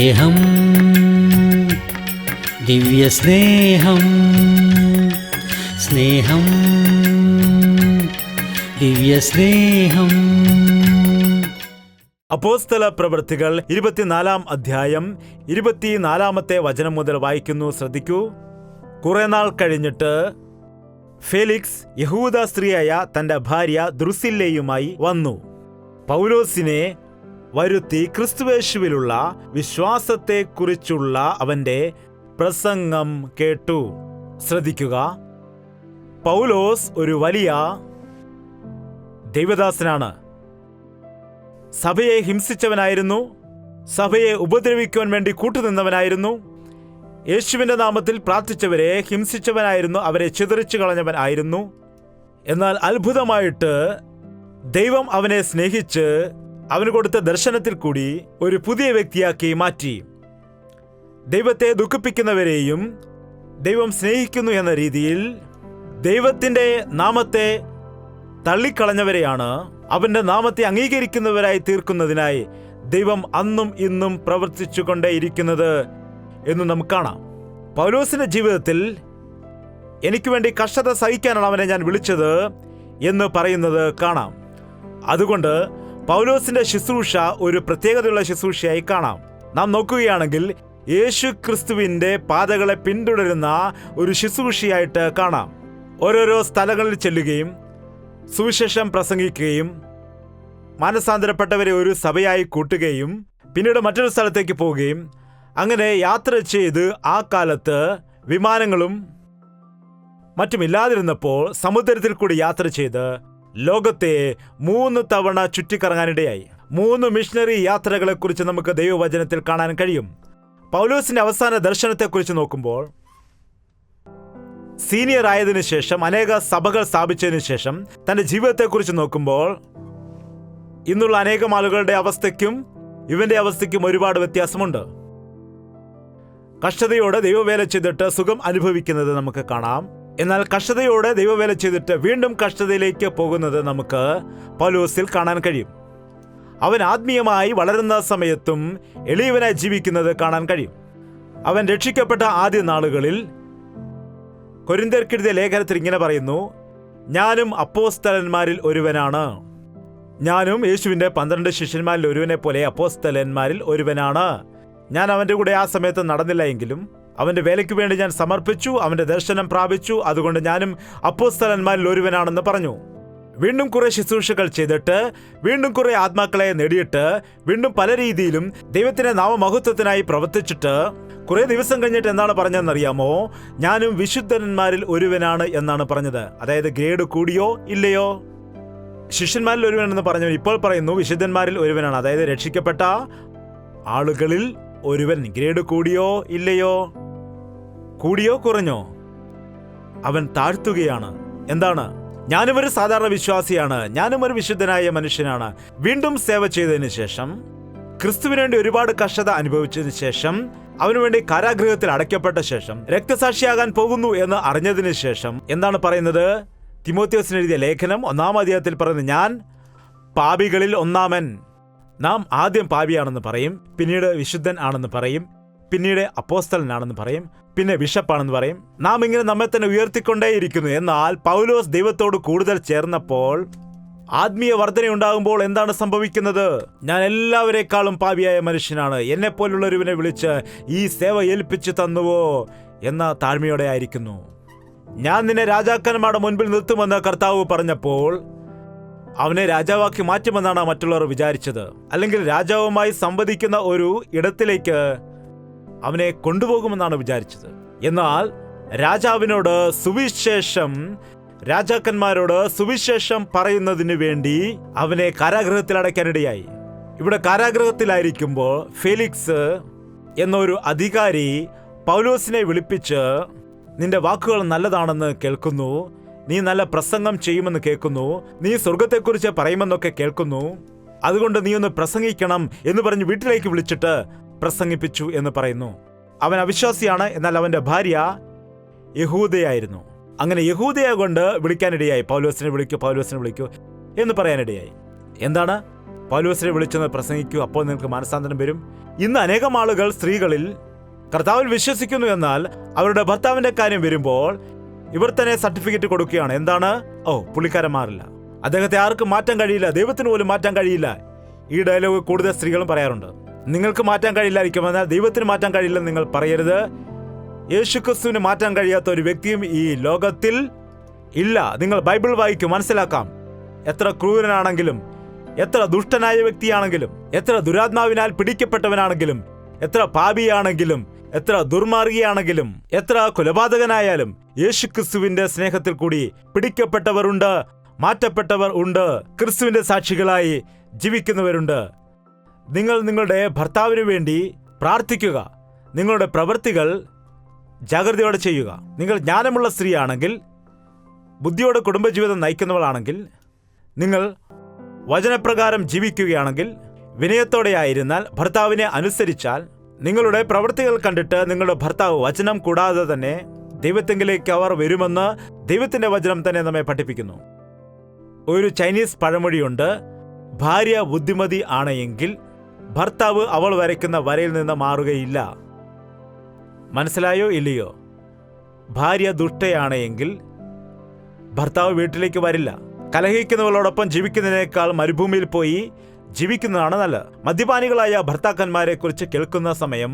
സ്നേഹം, ദിവ്യസ്നേഹം, സ്നേഹം, ദിവ്യസ്നേഹം. അപ്പോസ്തല പ്രവൃത്തികൾ 24 അധ്യായം 24 വചനം മുതൽ വായിക്കുന്നു. ശ്രദ്ധിക്കൂ. കുറെ നാൾ കഴിഞ്ഞിട്ട് ഫെലിക്സ് യഹൂദ സ്ത്രീയായ തന്റെ ഭാര്യ ദ്രുസില്ലയുമായി വന്നു. പൗലോസിനെ വരുത്തി ക്രിസ്തുയേശുവിലുള്ള വിശ്വാസത്തെക്കുറിച്ചുള്ള അവന്റെ പ്രസംഗം കേട്ടു. ശ്രദ്ധിക്കുക. പൗലോസ് ഒരു വലിയ ദൈവദാസനാണ്. സഭയെ ഹിംസിച്ചവനായിരുന്നു. സഭയെ ഉപദ്രവിക്കുവാൻ വേണ്ടി കൂട്ടുനിന്നവനായിരുന്നു. യേശുവിന്റെ നാമത്തിൽ പ്രാർത്ഥിച്ചവരെ ഹിംസിച്ചവനായിരുന്നു. അവരെ ചിതറിച്ചു കളഞ്ഞവൻ ആയിരുന്നു. എന്നാൽ അത്ഭുതമായിട്ട് ദൈവം അവനെ സ്നേഹിച്ച് അവന് കൊടുത്ത ദർശനത്തിൽ കൂടി ഒരു പുതിയ വ്യക്തിയാക്കി മാറ്റി. ദൈവത്തെ ദുഃഖിപ്പിക്കുന്നവരെയും ദൈവം സ്നേഹിക്കുന്നു എന്ന രീതിയിൽ ദൈവത്തിന്റെ നാമത്തെ തള്ളിക്കളഞ്ഞവരെയാണ് അവന്റെ നാമത്തെ അംഗീകരിക്കുന്നവരായി തീർക്കുന്നതിനായി ദൈവം അന്നും ഇന്നും പ്രവർത്തിച്ചുകൊണ്ടേയിരിക്കുന്നത് എന്ന് നമുക്ക് കാണാം. പൗലോസിന്റെ ജീവിതത്തിൽ എനിക്ക് വേണ്ടി കഷ്ടത സഹിക്കാനാണ് അവനെ ഞാൻ വിളിച്ചത് എന്ന് പറയുന്നത് കാണാം. അതുകൊണ്ട് പൗലോസിന്റെ ശുശ്രൂഷ ഒരു പ്രത്യേകതയുള്ള ശുശ്രൂഷയായി കാണാം. നാം നോക്കുകയാണെങ്കിൽ യേശു ക്രിസ്തുവിന്റെ പാതകളെ പിന്തുടരുന്ന ഒരു ശുശ്രൂഷയായിട്ട് കാണാം. ഓരോരോ സ്ഥലങ്ങളിൽ ചെല്ലുകയും സുവിശേഷം പ്രസംഗിക്കുകയും മാനസാന്തരപ്പെട്ടവരെ ഒരു സഭയായി കൂട്ടുകയും പിന്നീട് മറ്റൊരു സ്ഥലത്തേക്ക് പോവുകയും അങ്ങനെ യാത്ര ചെയ്ത് ആ കാലത്ത് വിമാനങ്ങളും മറ്റുമില്ലാതിരുന്നപ്പോൾ സമുദ്രത്തിൽ കൂടി യാത്ര ചെയ്ത് ലോകത്തെ 3 തവണ ചുറ്റിക്കറങ്ങാനിടയായി. 3 മിഷണറി യാത്രകളെക്കുറിച്ച് നമുക്ക് ദൈവവചനത്തിൽ കാണാൻ കഴിയും. പൗലോസിന്റെ അവസാന ദർശനത്തെക്കുറിച്ച് നോക്കുമ്പോൾ സീനിയർ ആയതിനു ശേഷം അനേക സഭകൾ സ്ഥാപിച്ചതിനു ശേഷം തന്റെ ജീവിതത്തെക്കുറിച്ച് നോക്കുമ്പോൾ ഇന്നുള്ള അനേകം ആളുകളുടെ അവസ്ഥയ്ക്കും ഇവന്റെ അവസ്ഥയ്ക്കും ഒരുപാട് വ്യത്യാസമുണ്ട്. കഷ്ടതയോടെ ദൈവവേല ചെയ്തിട്ട് സുഖം അനുഭവിക്കുന്നത് നമുക്ക് കാണാം. എന്നാൽ കഷ്ടതയോടെ ദൈവവേല ചെയ്തിട്ട് വീണ്ടും കഷ്ടതയിലേക്ക് പോകുന്നത് നമുക്ക് പൗലോസിൽ കാണാൻ കഴിയും. അവൻ ആത്മീയമായി വളരുന്ന സമയത്തും എളിയവനായി ജീവിക്കുന്നത് കാണാൻ കഴിയും. അവൻ രക്ഷിക്കപ്പെട്ട ആദ്യ നാളുകളിൽ കൊരിന്ത്യർക്കെഴുതിയ ലേഖനത്തിൽ ഇങ്ങനെ പറയുന്നു: ഞാനും അപ്പോസ്തലന്മാരിൽ ഒരുവനാണ്. ഞാനും യേശുവിന്റെ 12 ശിഷ്യന്മാരിൽ ഒരുവനെ പോലെ അപ്പോസ്തലന്മാരിൽ ഒരുവനാണ്. ഞാൻ അവന്റെ കൂടെ ആ സമയത്ത് നടന്നില്ല എങ്കിലും അവന്റെ വേലയ്ക്ക് വേണ്ടി ഞാൻ സമർപ്പിച്ചു, അവന്റെ ദർശനം പ്രാപിച്ചു. അതുകൊണ്ട് ഞാനും അപ്പോസ്തലന്മാരിൽ ഒരുവനാണെന്ന് പറഞ്ഞു. വീണ്ടും കുറെ ശുശ്രൂഷകൾ ചെയ്തിട്ട് വീണ്ടും കുറെ ആത്മാക്കളെ നേടിയിട്ട് വീണ്ടും പല രീതിയിലും ദൈവത്തിന്റെ നാമമഹത്വത്തിനായി പ്രവർത്തിച്ചിട്ട് കുറെ ദിവസം കഴിഞ്ഞിട്ട് എന്താണ് പറഞ്ഞതെന്നറിയാമോ? ഞാനും വിശുദ്ധന്മാരിൽ ഒരുവനാണ് എന്നാണ് പറഞ്ഞത്. അതായത് ഗ്രേഡ് കൂടിയോ ഇല്ലയോ? ശിഷ്യന്മാരിൽ ഒരുവനെന്ന് പറഞ്ഞു. ഇപ്പോൾ പറയുന്നു വിശുദ്ധന്മാരിൽ ഒരുവനാണ്. അതായത് രക്ഷിക്കപ്പെട്ട ആളുകളിൽ ഒരുവൻ. ഗ്രേഡ് കൂടിയോ ഇല്ലയോ? കൂടിയോ കുറഞ്ഞോ? അവൻ താഴ്ത്തുകയാണ്. എന്താണ്? ഞാനും ഒരു സാധാരണ വിശ്വാസിയാണ്, ഞാനും ഒരു വിശുദ്ധനായ മനുഷ്യനാണ്. വീണ്ടും സേവ ചെയ്തതിനു ശേഷം, ക്രിസ്തുവിന് വേണ്ടി ഒരുപാട് കഷ്ടത അനുഭവിച്ചതിന് ശേഷം, അവനു വേണ്ടി കാരാഗൃഹത്തിൽ അടയ്ക്കപ്പെട്ട ശേഷം, രക്തസാക്ഷിയാകാൻ പോകുന്നു എന്ന് അറിഞ്ഞതിന് ശേഷം എന്താണ് പറയുന്നത്? തിമോത്തിയോസിന് എഴുതിയ ലേഖനം 1-ാം അധ്യായത്തിൽ പറയുന്നത്, ഞാൻ പാപികളിൽ ഒന്നാമൻ. നാം ആദ്യം പാപിയാണെന്ന് പറയും, പിന്നീട് വിശുദ്ധൻ ആണെന്ന് പറയും, പിന്നീട് അപ്പോസ്തലനാണെന്ന് പറയും, പിന്നെ ബിഷപ്പാണെന്ന് പറയും. നാം ഇങ്ങനെ നമ്മെ തന്നെ ഉയർത്തിക്കൊണ്ടേയിരിക്കുന്നു. എന്നാൽ പൗലോസ് ദൈവത്തോട് കൂടുതൽ ചേർന്നപ്പോൾ, ആത്മീയ വർധനയുണ്ടാകുമ്പോൾ എന്താണ് സംഭവിക്കുന്നത്? ഞാൻ എല്ലാവരെക്കാളും പാപിയായ മനുഷ്യനാണ്, എന്നെപ്പോലുള്ളൊരുവനെ വിളിച്ച് ഈ സേവ ഏൽപ്പിച്ചു തന്നുവോ എന്ന താഴ്മയോടെ ആയിരിക്കുന്നു. ഞാൻ നിന്നെ രാജാക്കന്മാരുടെ മുൻപിൽ നിർത്തുമെന്ന് കർത്താവ് പറഞ്ഞപ്പോൾ അവനെ രാജാവാക്കി മാറ്റുമെന്നാണ് മറ്റുള്ളവർ വിചാരിച്ചത്. അല്ലെങ്കിൽ രാജാവുമായി സംവദിക്കുന്ന ഒരു ഇടത്തിലേക്ക് അവനെ കൊണ്ടുപോകുമെന്നാണ് വിചാരിച്ചത്. എന്നാൽ രാജാവിനോട് സുവിശേഷം, രാജാക്കന്മാരോട് സുവിശേഷം പറയുന്നതിന് വേണ്ടി അവനെ കാരാഗൃഹത്തിൽ അടയ്ക്കാനിടയായി. ഇവിടെ കാരാഗൃഹത്തിലായിരിക്കുമ്പോൾ ഫെലിക്സ് എന്നൊരു അധികാരി പൗലോസിനെ വിളിപ്പിച്ച്, നിന്റെ വാക്കുകൾ നല്ലതാണെന്ന് കേൾക്കുന്നു, നീ നല്ല പ്രസംഗം ചെയ്യുമെന്ന് കേൾക്കുന്നു, നീ സ്വർഗത്തെക്കുറിച്ച് പറയുമെന്നൊക്കെ കേൾക്കുന്നു, അതുകൊണ്ട് നീ ഒന്ന് പ്രസംഗിക്കണം എന്ന് പറഞ്ഞ് വീട്ടിലേക്ക് വിളിച്ചിട്ട് പ്രസംഗിപ്പിച്ചു എന്ന് പറയുന്നു. അവൻ അവിശ്വാസിയാണ്. എന്നാൽ അവന്റെ ഭാര്യ യഹൂദയായിരുന്നു. അങ്ങനെ യഹൂദയെ കൊണ്ട് വിളിക്കാനിടയായി. പൗലോസിനെ വിളിക്കൂ എന്ന് പറയാനിടയായി. എന്താണ്? പൗലോസിനെ വിളിച്ചെന്ന് പ്രസംഗിക്കൂ, അപ്പോൾ നിങ്ങൾക്ക് മനസ്സാന്തരം വരും. ഇന്ന് അനേകം ആളുകൾ സ്ത്രീകളിൽ കർത്താവിൽ വിശ്വസിക്കുന്നു, എന്നാൽ അവരുടെ ഭർത്താവിന്റെ കാര്യം വരുമ്പോൾ ഇവർ തന്നെ സർട്ടിഫിക്കറ്റ് കൊടുക്കുകയാണ്. എന്താണ്? പുള്ളിക്കാരൻ മാറില്ല, അദ്ദേഹത്തെ ആർക്കും മാറ്റാൻ കഴിയില്ല, ദൈവത്തിന് പോലും മാറ്റാൻ കഴിയില്ല. ഈ ഡയലോഗ് കൂടുതൽ സ്ത്രീകളും പറയാറുണ്ട്. നിങ്ങൾക്ക് മാറ്റാൻ കഴിയില്ലായിരിക്കും, എന്നാൽ ദൈവത്തിന് മാറ്റാൻ കഴിയില്ലെന്ന് നിങ്ങൾ പറയരുത്. യേശുക്രിസ്തുവിന് മാറ്റാൻ കഴിയാത്ത ഒരു വ്യക്തിയും ഈ ലോകത്തിൽ ഇല്ല. നിങ്ങൾ ബൈബിൾ വായിക്കും, മനസ്സിലാക്കാം. എത്ര ക്രൂരനാണെങ്കിലും, എത്ര ദുഷ്ടനായ വ്യക്തിയാണെങ്കിലും, എത്ര ദുരാത്മാവിനാൽ പിടിക്കപ്പെട്ടവനാണെങ്കിലും, എത്ര പാപിയാണെങ്കിലും, എത്ര ദുർമാർഗിയാണെങ്കിലും, എത്ര കൊലപാതകനായാലും യേശുക്രിസ്തുവിന്റെ സ്നേഹത്തിൽ കൂടി പിടിക്കപ്പെട്ടവരുണ്ട്, മാറ്റപ്പെട്ടവർ ഉണ്ട്, ക്രിസ്തുവിന്റെ സാക്ഷികളായി ജീവിക്കുന്നവരുണ്ട്. നിങ്ങൾ നിങ്ങളുടെ ഭർത്താവിന് വേണ്ടി പ്രാർത്ഥിക്കുക. നിങ്ങളുടെ പ്രവൃത്തികൾ ജാഗ്രതയോടെ ചെയ്യുക. നിങ്ങൾ ജ്ഞാനമുള്ള സ്ത്രീയാണെങ്കിൽ, ബുദ്ധിയോടെ കുടുംബജീവിതം നയിക്കുന്നവളാണെങ്കിൽ, നിങ്ങൾ വചനപ്രകാരം ജീവിക്കുകയാണെങ്കിൽ, വിനയത്തോടെ ആയിരുന്നാൽ, ഭർത്താവിനെ അനുസരിച്ചാൽ, നിങ്ങളുടെ പ്രവൃത്തികൾ കണ്ടിട്ട് നിങ്ങളുടെ ഭർത്താവ് വചനം കൂടാതെ തന്നെ ദൈവത്തെങ്കിലേക്ക് അവർ വരുമെന്ന് ദൈവത്തിന്റെ വചനം തന്നെ നമ്മെ പഠിപ്പിക്കുന്നു. ഒരു ചൈനീസ് പഴമൊഴിയുണ്ട്, ഭാര്യ ബുദ്ധിമതി ആണ് എങ്കിൽ ഭർത്താവ് അവൾ വരയ്ക്കുന്ന വരയിൽ നിന്ന് മാറുകയില്ല. മനസ്സിലായോ ഇല്ലയോ? ഭാര്യ ദുഷ്ടയാണ് എങ്കിൽ ഭർത്താവ് വീട്ടിലേക്ക് വരില്ല. കലഹിക്കുന്നവളോടൊപ്പം ജീവിക്കുന്നതിനേക്കാൾ മരുഭൂമിയിൽ പോയി ജീവിക്കുന്നതാണ് നല്ലത്. മദ്യപാനികളായ ഭർത്താക്കന്മാരെ കുറിച്ച് കേൾക്കുന്ന സമയം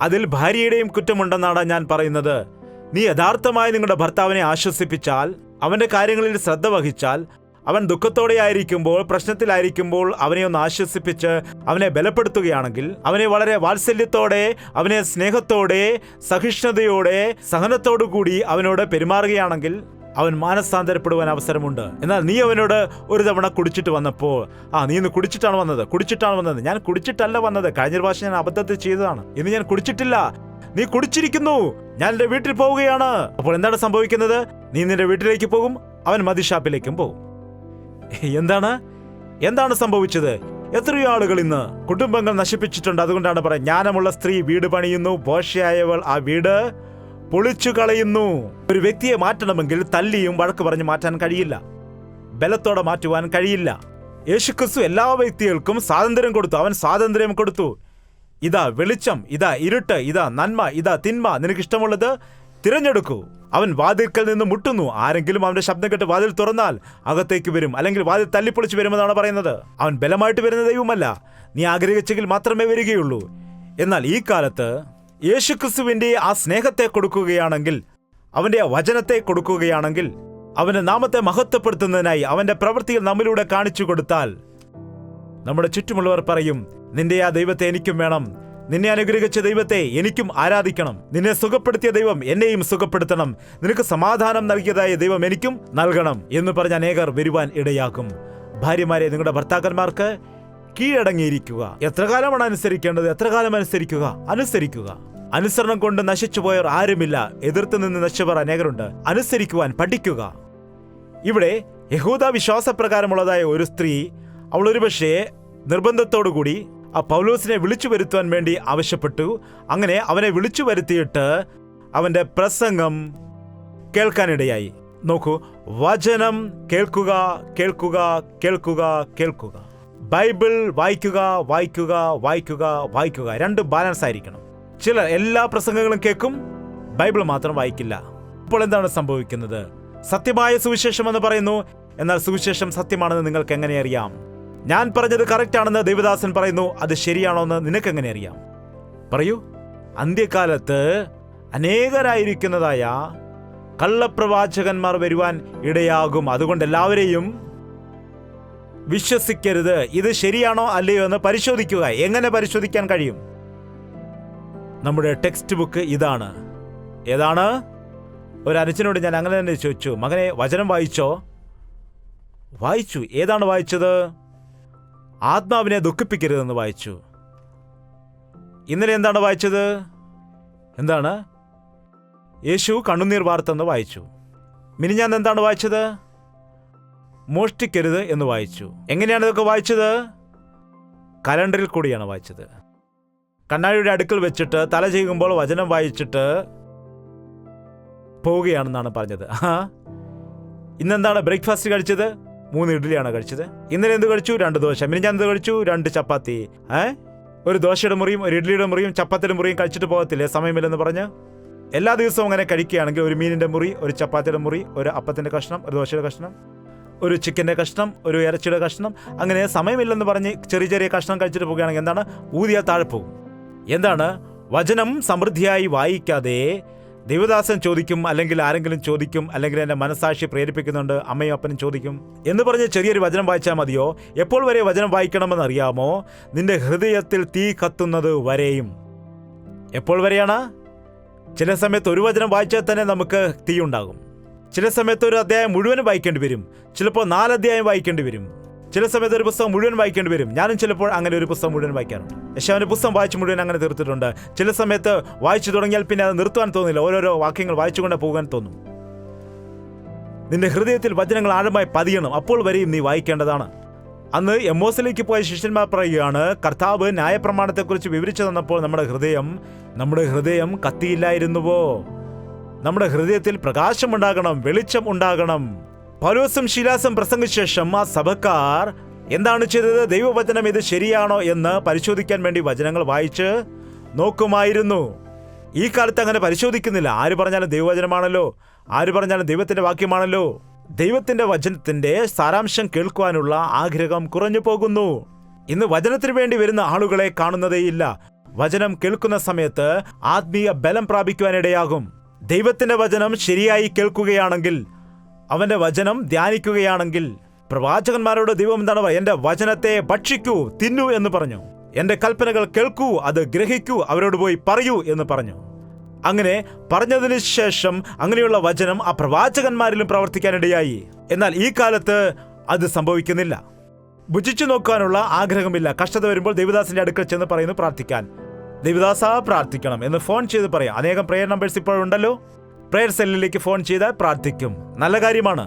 അതിൽ ഭാര്യയുടെയും കുറ്റമുണ്ടെന്നാണ് ഞാൻ പറയുന്നത്. നീ യഥാർത്ഥമായി നിങ്ങളുടെ ഭർത്താവിനെ ആശ്വസിപ്പിച്ചാൽ, അവന്റെ കാര്യങ്ങളിൽ ശ്രദ്ധ വഹിച്ചാൽ, അവൻ ദുഃഖത്തോടെ ആയിരിക്കുമ്പോൾ, പ്രശ്നത്തിലായിരിക്കുമ്പോൾ അവനെ ഒന്ന് ആശ്വസിപ്പിച്ച് അവനെ ബലപ്പെടുത്തുകയാണെങ്കിൽ, അവനെ വളരെ വാത്സല്യത്തോടെ, അവനെ സ്നേഹത്തോടെ, സഹിഷ്ണുതയോടെ, സഹനത്തോടു കൂടി അവനോട് പെരുമാറുകയാണെങ്കിൽ അവൻ മാനസാന്തരപ്പെടുവാൻ അവസരമുണ്ട്. എന്നാൽ നീ അവനോട് ഒരു തവണ കുടിച്ചിട്ട് വന്നപ്പോൾ, നീ ഇന്ന് കുടിച്ചിട്ടാണ് വന്നത്. ഞാൻ കുടിച്ചിട്ടല്ല വന്നത്, കഴിഞ്ഞ പ്രാവശ്യം ഞാൻ അബദ്ധത്തിൽ ചെയ്തതാണ്, ഇന്ന് ഞാൻ കുടിച്ചിട്ടില്ല. നീ കുടിച്ചിരിക്കുന്നു, ഞാൻ എൻ്റെ വീട്ടിൽ പോവുകയാണ്. അപ്പോൾ എന്താണ് സംഭവിക്കുന്നത്? നീ നിന്റെ വീട്ടിലേക്ക് പോകും, അവൻ മദ്യഷാപ്പിലേക്കും പോകും. എന്താണ് സംഭവിച്ചത്? എത്രയോ ആളുകൾ ഇന്ന് കുടുംബങ്ങൾ നശിപ്പിച്ചിട്ടുണ്ട്. അതുകൊണ്ടാണ് പറയുന്നത്, ജ്ഞാനമുള്ള സ്ത്രീ വീട് പണിയുന്നു, ഭോഷയായവൾ ആ വീട് പൊളിച്ചു കളയുന്നു. ഒരു വ്യക്തിയെ മാറ്റണമെങ്കിൽ തല്ലിയും വഴക്ക് പറഞ്ഞ് മാറ്റാൻ കഴിയില്ല, ബലത്തോടെ മാറ്റുവാൻ കഴിയില്ല. യേശുക്രിസ്തു എല്ലാ വ്യക്തികൾക്കും സ്വാതന്ത്ര്യം കൊടുത്തു. അവൻ സ്വാതന്ത്ര്യം കൊടുത്തു. ഇതാ വെളിച്ചം, ഇതാ ഇരുട്ട്, ഇതാ നന്മ, ഇതാ തിന്മ, നിനക്കിഷ്ടമുള്ളത് തിരഞ്ഞെടുക്കൂ. അവൻ വാതിൽക്കൽ നിന്ന് മുട്ടുന്നു. ആരെങ്കിലും അവന്റെ ശബ്ദം കേട്ട് വാതിൽ തുറന്നാൽ അകത്തേക്ക് വരും, അല്ലെങ്കിൽ വാതിൽ തല്ലിപ്പൊളിച്ച് വരുമെന്നാണ് പറയുന്നത്. അവൻ ബലമായിട്ട് വരുന്ന ദൈവമല്ല, നീ ആഗ്രഹിച്ചെങ്കിൽ മാത്രമേ വരികയുള്ളൂ. എന്നാൽ ഈ കാലത്ത് യേശുക്രിസ്തുവിന്റെ ആ സ്നേഹത്തെ കൊടുക്കുകയാണെങ്കിൽ, അവന്റെ വചനത്തെ കൊടുക്കുകയാണെങ്കിൽ, അവന്റെ നാമത്തെ മഹത്വപ്പെടുത്തുന്നതിനായി അവന്റെ പ്രവൃത്തികൾ നമ്മിലൂടെ കാണിച്ചു കൊടുത്താൽ, നമ്മുടെ ചുറ്റുമുള്ളവർ പറയും, നിന്റെ ആ ദൈവത്തെ എനിക്കും വേണം, നിന്നെ അനുഗ്രഹിച്ച ദൈവത്തെ എനിക്കും ആരാധിക്കണം, നിന്നെ സുഖപ്പെടുത്തിയ ദൈവം എന്നെയും സുഖപ്പെടുത്തണം, നിനക്ക് സമാധാനം നൽകിയതായ ദൈവം എനിക്കും നൽകണം എന്ന് പറഞ്ഞ് അനേകർ വരുവാൻ ഇടയാക്കും. ഭാര്യമാരെ, നിങ്ങളുടെ ഭർത്താക്കന്മാർക്ക് കീഴടങ്ങിയിരിക്കുക. എത്ര കാലമാണ് അനുസരിക്കേണ്ടത്? എത്ര കാലം അനുസരിക്കുക. അനുസരണം കൊണ്ട് നശിച്ചുപോയവർ ആരുമില്ല, എതിർത്ത് നിന്ന് നശിച്ചവർ അനേകരുണ്ട്. അനുസരിക്കുവാൻ പഠിക്കുക. ഇവിടെ യഹൂദ വിശ്വാസപ്രകാരമുള്ളതായ ഒരു സ്ത്രീ, അവൾ ഒരുപക്ഷേ നിർബന്ധത്തോടുകൂടി ആ പൗലോസിനെ വിളിച്ചു വരുത്തുവാൻ വേണ്ടി ആവശ്യപ്പെട്ടു. അങ്ങനെ അവനെ വിളിച്ചു വരുത്തിയിട്ട് അവന്റെ പ്രസംഗം കേൾക്കാനിടയായി. നോക്കൂ, വചനം കേൾക്കുക, കേൾക്കുക, കേൾക്കുക, കേൾക്കുക. ബൈബിൾ വായിക്കുക. രണ്ട് ബാലൻസ് ആയിരിക്കണം. ചിലർ എല്ലാ പ്രസംഗങ്ങളും കേൾക്കും, ബൈബിൾ മാത്രം വായിക്കില്ല. അപ്പോൾ എന്താണ് സംഭവിക്കുന്നത്? സത്യമായ സുവിശേഷം എന്ന് പറയുന്നു, എന്നാൽ സുവിശേഷം സത്യമാണെന്ന് നിങ്ങൾക്ക് എങ്ങനെ അറിയാം? ഞാൻ പറഞ്ഞത് കറക്റ്റ് ആണെന്ന് ദേവദാസൻ പറയുന്നു, അത് ശരിയാണോ എന്ന് നിനക്ക് എങ്ങനെ അറിയാം? പറയൂ. അന്ത്യകാലത്ത് അനേകരായിരിക്കുന്നതായ കള്ളപ്രവാചകന്മാർ വരുവാൻ ഇടയാകും. അതുകൊണ്ട് എല്ലാവരെയും വിശ്വസിക്കരുത്. ഇത് ശരിയാണോ അല്ലയോ എന്ന് പരിശോധിക്കുക. എങ്ങനെ പരിശോധിക്കാൻ കഴിയും? നമ്മുടെ ടെക്സ്റ്റ് ബുക്ക് ഇതാണ്. ഏതാണ്? ഒരു അനുജനോട് ഞാൻ അങ്ങനെ തന്നെ ചോദിച്ചു, മകനെ വചനം വായിച്ചോ? വായിച്ചു. ഏതാണ് വായിച്ചത്? ആത്മാവിനെ ദുഃഖിപ്പിക്കരുതെന്ന് വായിച്ചു. ഇന്നലെ എന്താണ് വായിച്ചത്? എന്താണ്? യേശു കണ്ണുനീർ വാർത്തെന്ന് വായിച്ചു. മിനിഞ്ഞാന്ന് എന്താണ് വായിച്ചത്? മോഷ്ടിക്കരുത് എന്ന് വായിച്ചു. എങ്ങനെയാണ് ഇതൊക്കെ വായിച്ചത്? കലണ്ടറിൽ കൂടിയാണ് വായിച്ചത്. കണ്ണാടിയുടെ അടുക്കൽ വെച്ചിട്ട് തല ചെയ്യുമ്പോൾ വചനം വായിച്ചിട്ട് പോവുകയാണെന്നാണ് പറഞ്ഞത്. ഇന്നെന്താണ് ബ്രേക്ക്ഫാസ്റ്റ് കഴിച്ചത്? 3 ഇഡ്ഡലിയാണ് കഴിച്ചത്. ഇന്നലെ എന്ത് കഴിച്ചു? 2 ദോശ. പിന്നെ ഞാൻ എന്ത് കഴിച്ചു? 2 ചപ്പാത്തി. ഒരു ദോശയുടെ മുറിയും ഒരു ഇഡ്ഡലിയുടെ മുറിയും ചപ്പാത്തിയുടെ മുറിയും കഴിച്ചിട്ട് പോകത്തില്ലേ സമയമില്ലെന്ന് പറഞ്ഞ്? എല്ലാ ദിവസവും അങ്ങനെ കഴിക്കുകയാണെങ്കിൽ ഒരു മീനിൻ്റെ മുറി, ഒരു ചപ്പാത്തിയുടെ മുറി, ഒരു അപ്പത്തിൻ്റെ കഷ്ണം, ഒരു ദോശയുടെ കഷ്ണം, ഒരു ചിക്കൻ്റെ കഷ്ണം, ഒരു ഇറച്ചിയുടെ കഷ്ണം, അങ്ങനെ സമയമില്ലെന്ന് പറഞ്ഞ് ചെറിയ ചെറിയ കഷ്ണം കഴിച്ചിട്ട് പോകുകയാണെങ്കിൽ എന്താണ്? ഊതിയാൽ താഴെ പോകും. എന്താണ്? വചനം സമൃദ്ധിയായി വായിക്കാതെ ദൈവദാസൻ ചോദിക്കും, അല്ലെങ്കിൽ ആരെങ്കിലും ചോദിക്കും, അല്ലെങ്കിൽ എൻ്റെ മനസ്സാക്ഷി പ്രേരിപ്പിക്കുന്നുണ്ട്, അമ്മയും അപ്പനും ചോദിക്കും എന്ന് പറഞ്ഞ് ചെറിയൊരു വചനം വായിച്ചാൽ മതിയോ? എപ്പോൾ വരെ വചനം വായിക്കണമെന്ന് അറിയാമോ? നിന്റെ ഹൃദയത്തിൽ തീ കത്തുന്നത് വരെയും. എപ്പോൾ വരെയാണ്? ചില സമയത്ത് ഒരു വചനം വായിച്ചാൽ തന്നെ നമുക്ക് തീ ഉണ്ടാകും. ചില സമയത്ത് ഒരു അധ്യായം മുഴുവൻ വായിക്കേണ്ടി വരും. ചിലപ്പോൾ 4 അധ്യായം വായിക്കേണ്ടി വരും. ചില സമയത്ത് ഒരു പുസ്തകം മുഴുവൻ വായിക്കേണ്ടി വരും. ഞാനും ചിലപ്പോൾ അങ്ങനെ ഒരു പുസ്തകം മുഴുവൻ വായിക്കാറുണ്ട്. യശയ്യാവിന്റെ പുസ്തകം വായിച്ച് മുഴുവൻ അങ്ങനെ തീർത്തിട്ടുണ്ട്. ചില സമയത്ത് വായിച്ചു തുടങ്ങിയാൽ പിന്നെ അത് നിർത്തുവാൻ തോന്നില്ല. ഓരോരോ വാക്യങ്ങൾ വായിച്ചുകൊണ്ട് പോകാൻ തോന്നും. നിന്റെ ഹൃദയത്തിൽ വചനങ്ങൾ ആഴമായി പതിയണം. അപ്പോൾ വരെയും നീ വായിക്കേണ്ടതാണ്. അന്ന് എമ്മോസിലേക്ക് പോയ ശിഷ്യന്മാർ പറയുകയാണ്, കർത്താവ് ന്യായപ്രമാണത്തെക്കുറിച്ച് വിവരിച്ചു തന്നപ്പോൾ നമ്മുടെ ഹൃദയം കത്തിയില്ലായിരുന്നുവോ? നമ്മുടെ ഹൃദയത്തിൽ പ്രകാശമുണ്ടാകണം, വെളിച്ചം ഉണ്ടാകണം. പൗലോസും ശീലാസും പ്രസംഗിച്ച ശേഷം ആ സഭക്കാർ എന്താണ് ചെയ്തത്? ദൈവവചനം ഇത് ശരിയാണോ എന്ന് പരിശോധിക്കാൻ വേണ്ടി വചനങ്ങൾ വായിച്ച് നോക്കുമായിരുന്നു. ഈ കാലത്ത് അങ്ങനെ പരിശോധിക്കുന്നില്ല. ആര് പറഞ്ഞാലും ദൈവവചനമാണല്ലോ, ആര് പറഞ്ഞാലും ദൈവത്തിന്റെ വാക്യമാണല്ലോ. ദൈവത്തിന്റെ വചനത്തിന്റെ സാരാംശം കേൾക്കുവാനുള്ള ആഗ്രഹം കുറഞ്ഞു പോകുന്നു. ഇന്ന് വചനത്തിന് വേണ്ടി വരുന്ന ആളുകളെ കാണുന്നതേയില്ല. വചനം കേൾക്കുന്ന സമയത്ത് ആത്മീയ ബലം പ്രാപിക്കുവാനിടയാകും. ദൈവത്തിന്റെ വചനം ശരിയായി കേൾക്കുകയാണെങ്കിൽ, അവന്റെ വചനം ധ്യാനിക്കുകയാണെങ്കിൽ, പ്രവാചകന്മാരോട് ദൈവം എന്താണ് പറയുക? എന്റെ വചനത്തെ ഭക്ഷിക്കൂ, തിന്നു എന്ന് പറഞ്ഞു. എന്റെ കൽപ്പനകൾ കേൾക്കൂ, അത് ഗ്രഹിക്കൂ, അവരോട് പോയി പറയൂ എന്ന് പറഞ്ഞു. അങ്ങനെ പറഞ്ഞതിന് ശേഷം അങ്ങനെയുള്ള വചനം ആ പ്രവാചകന്മാരിലും പ്രവർത്തിക്കാനിടയായി. എന്നാൽ ഈ കാലത്ത് അത് സംഭവിക്കുന്നില്ല. ഭുജിച്ചു നോക്കാനുള്ള ആഗ്രഹമില്ല. കഷ്ടത വരുമ്പോൾ ദൈവദാസന്റെ അടുക്കൽ ചെന്ന് പറയുന്നു പ്രാർത്ഥിക്കാൻ. ദൈവദാസ പ്രാർത്ഥിക്കണം എന്ന് ഫോൺ ചെയ്ത് പറയാം. അനേകം പ്രെയർ നമ്പേഴ്സ് ഇപ്പോഴുണ്ടല്ലോ. പ്രെയർ സെല്ലിലേക്ക് ഫോൺ ചെയ്താൽ പ്രാർത്ഥിക്കും. നല്ല കാര്യമാണ്.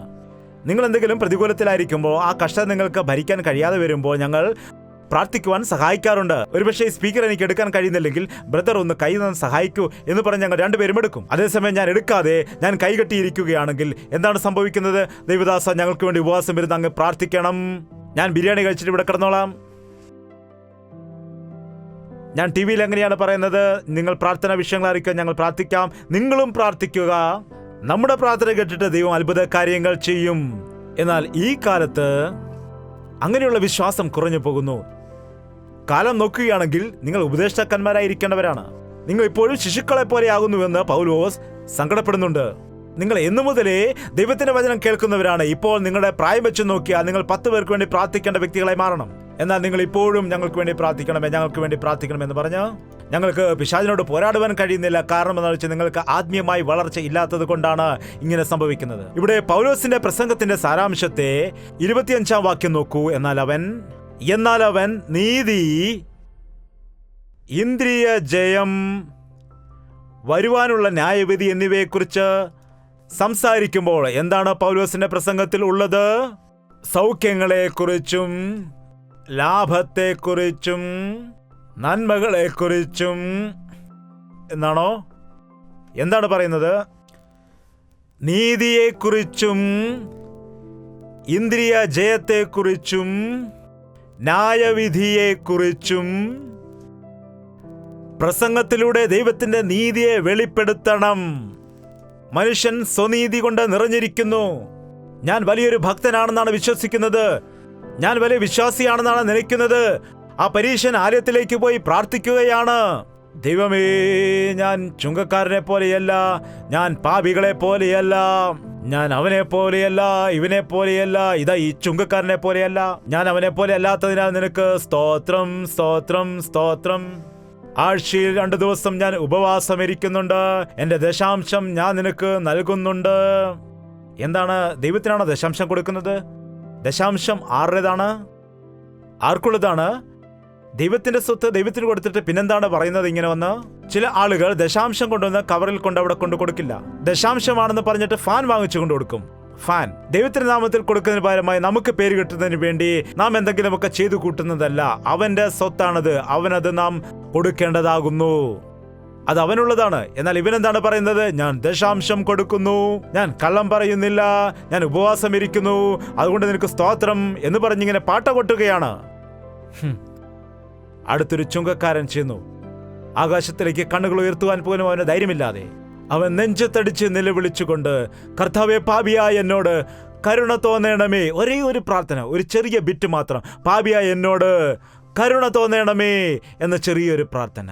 നിങ്ങൾ എന്തെങ്കിലും പ്രതികൂലത്തിലായിരിക്കുമ്പോൾ, ആ കഷ്ടത നിങ്ങൾക്ക് ഭരിക്കാൻ കഴിയാതെ വരുമ്പോൾ ഞങ്ങൾ പ്രാർത്ഥിക്കുവാൻ സഹായിക്കാറുണ്ട്. ഒരുപക്ഷെ സ്പീക്കർ എനിക്ക് എടുക്കാൻ കഴിയുന്നില്ലെങ്കിൽ ബ്രദർ ഒന്ന് കൈ നിന്ന് സഹായിക്കൂ എന്ന് പറഞ്ഞ് ഞങ്ങൾ 2 പേരും എടുക്കും. അതേസമയം ഞാൻ എടുക്കാതെ ഞാൻ കൈകെട്ടിയിരിക്കുകയാണെങ്കിൽ എന്താണ് സംഭവിക്കുന്നത്? ദൈവദാസ ഞങ്ങൾക്ക് വേണ്ടി ഉപവാസം ഇരുന്ന് അങ്ങ് പ്രാർത്ഥിക്കണം. ഞാൻ ബിരിയാണി കഴിച്ചിട്ട് ഇവിടെ കിടന്നോളാം. ഞാൻ ടി വിയിൽ എങ്ങനെയാണ് പറയുന്നത്? നിങ്ങൾ പ്രാർത്ഥന വിഷയങ്ങൾ അറിയിക്കുക, ഞങ്ങൾ പ്രാർത്ഥിക്കാം, നിങ്ങളും പ്രാർത്ഥിക്കുക. നമ്മുടെ പ്രാർത്ഥന കേട്ടിട്ട് ദൈവം അത്ഭുത കാര്യങ്ങൾ ചെയ്യും. എന്നാൽ ഈ കാലത്ത് അങ്ങനെയുള്ള വിശ്വാസം കുറഞ്ഞു പോകുന്നു. കാലം നോക്കുകയാണെങ്കിൽ നിങ്ങൾ ഉപദേഷ്ടാക്കന്മാരായിരിക്കേണ്ടവരാണ്. നിങ്ങൾ ഇപ്പോഴും ശിശുക്കളെ പോലെ ആകുന്നുവെന്ന് പൗലോസ് സങ്കടപ്പെടുന്നുണ്ട്. നിങ്ങൾ എന്നു മുതലേ ദൈവത്തിന്റെ വചനം കേൾക്കുന്നവരാണ്. ഇപ്പോൾ നിങ്ങളുടെ പ്രായം വെച്ച് നോക്കിയാൽ നിങ്ങൾ 10 പേർക്ക് വേണ്ടി പ്രാർത്ഥിക്കേണ്ട വ്യക്തികളായി മാറണം. എന്നാൽ നിങ്ങൾ ഇപ്പോഴും ഞങ്ങൾക്ക് വേണ്ടി പ്രാർത്ഥിക്കണമെന്ന് പറഞ്ഞ് ഞങ്ങൾക്ക് പിശാചിനോട് പോരാടുവാൻ കഴിയുന്നില്ല. കാരണം എന്താണെന്ന് വെച്ചാൽ നിങ്ങൾക്ക് ആത്മീയമായി വളർച്ച ഇല്ലാത്തത് കൊണ്ടാണ് ഇങ്ങനെ സംഭവിക്കുന്നത്. ഇവിടെ പൗലോസിന്റെ പ്രസംഗത്തിന്റെ സാരാംശത്തെ 25-ാം വാക്യം നോക്കൂ. എന്നാൽ അവൻ നീതി, ഇന്ദ്രിയ ജയം, വരുവാനുള്ള ന്യായവിധി എന്നിവയെക്കുറിച്ച് സംസാരിക്കുമ്പോൾ എന്താണ് പൗലോസിന്റെ പ്രസംഗത്തിൽ ഉള്ളത്? സൗഖ്യങ്ങളെക്കുറിച്ചും ലാഭത്തെക്കുറിച്ചും നന്മകളെക്കുറിച്ചും എന്നാണോ? എന്താണ് പറയുന്നത്? നീതിയെക്കുറിച്ചും ഇന്ദ്രിയ ജയത്തെക്കുറിച്ചും ന്യായവിധിയെക്കുറിച്ചും പ്രസംഗത്തിലൂടെ ദൈവത്തിന്റെ നീതിയെ വെളിപ്പെടുത്തണം. മനുഷ്യൻ സ്വനീതി കൊണ്ട് നിറഞ്ഞിരിക്കുന്നു. ഞാൻ വലിയൊരു ഭക്തനാണെന്നാണ് വിശ്വസിക്കുന്നത്, ഞാൻ വലിയ വിശ്വാസിയാണെന്നാണ് നനയ്ക്കുന്നത്. ആ പരീശൻ ആലയത്തിലേക്ക് പോയി പ്രാർത്ഥിക്കുകയാണ്, ദൈവമേ, ഞാൻ ചുങ്കക്കാരനെ പോലെയല്ല, ഞാൻ പാപികളെ പോലെയല്ല, ഞാൻ അവനെ പോലെയല്ല, ഇവനെ പോലെയല്ല, ഇതാ ഈ ചുങ്കക്കാരനെ പോലെയല്ല, ഞാൻ അവനെ പോലെ അല്ലാത്തതിനാൽ നിനക്ക് സ്തോത്രം, സ്തോത്രം, സ്തോത്രം. ആഴ്ചയിൽ 2 ദിവസം ഞാൻ ഉപവാസം ഇരിക്കുന്നുണ്ട്, എന്റെ ദശാംശം ഞാൻ നിനക്ക് നൽകുന്നുണ്ട്. എന്താണ്? ദൈവത്തിനാണോ ദശാംശം കൊടുക്കുന്നത്? ദശാംശം ആരുടേതാണ്? ആർക്കുള്ളതാണ്? ദൈവത്തിന്റെ സ്വത്ത് ദൈവത്തിന് കൊടുത്തിട്ട് പിന്നെന്താണ് പറയുന്നത്? ഇങ്ങനെ വന്ന് ചില ആളുകൾ ദശാംശം കൊണ്ടുവന്ന് കവറിൽ കൊണ്ട് അവിടെ കൊണ്ടു കൊടുക്കില്ല. ദശാംശമാണെന്ന് പറഞ്ഞിട്ട് ഫാൻ വാങ്ങിച്ചു കൊണ്ടു കൊടുക്കും. ഫാൻ ദൈവത്തിന്റെ നാമത്തിൽ കൊടുക്കുന്നതിന് പകരമായി നമുക്ക് പേര് കിട്ടുന്നതിന് വേണ്ടി നാം എന്തെങ്കിലുമൊക്കെ ചെയ്തു കൂട്ടുന്നതല്ല. അവന്റെ സ്വത്താണത്, അവനത് നാം കൊടുക്കേണ്ടതാകുന്നു. അത് അവനുള്ളതാണ്. എന്നാൽ ഇവനെന്താണ് പറയുന്നത്? ഞാൻ ദശാംശം കൊടുക്കുന്നു, ഞാൻ കള്ളം പറയുന്നില്ല, ഞാൻ ഉപവാസം ഇരിക്കുന്നു, അതുകൊണ്ട് നിനക്ക് സ്തോത്രം എന്ന് പറഞ്ഞിങ്ങനെ പാട്ട കൊട്ടുകയാണ്. അടുത്തൊരു ചുങ്കക്കാരൻ ചെന്നു. ആകാശത്തിലേക്ക് കണ്ണുകൾ ഉയർത്തുവാൻ പോലും അവന് ധൈര്യമില്ലാതെ അവൻ നെഞ്ചത്തടിച്ച് നിലവിളിച്ചുകൊണ്ട്, കർത്താവേ, പാപിയായ എന്നോട് കരുണ തോന്നണമേ. ഒരേ ഒരു പ്രാർത്ഥന, ഒരു ചെറിയ ബിറ്റ് മാത്രം. പാപിയായ എന്നോട് കരുണ തോന്നണമേ എന്ന ചെറിയൊരു പ്രാർത്ഥന.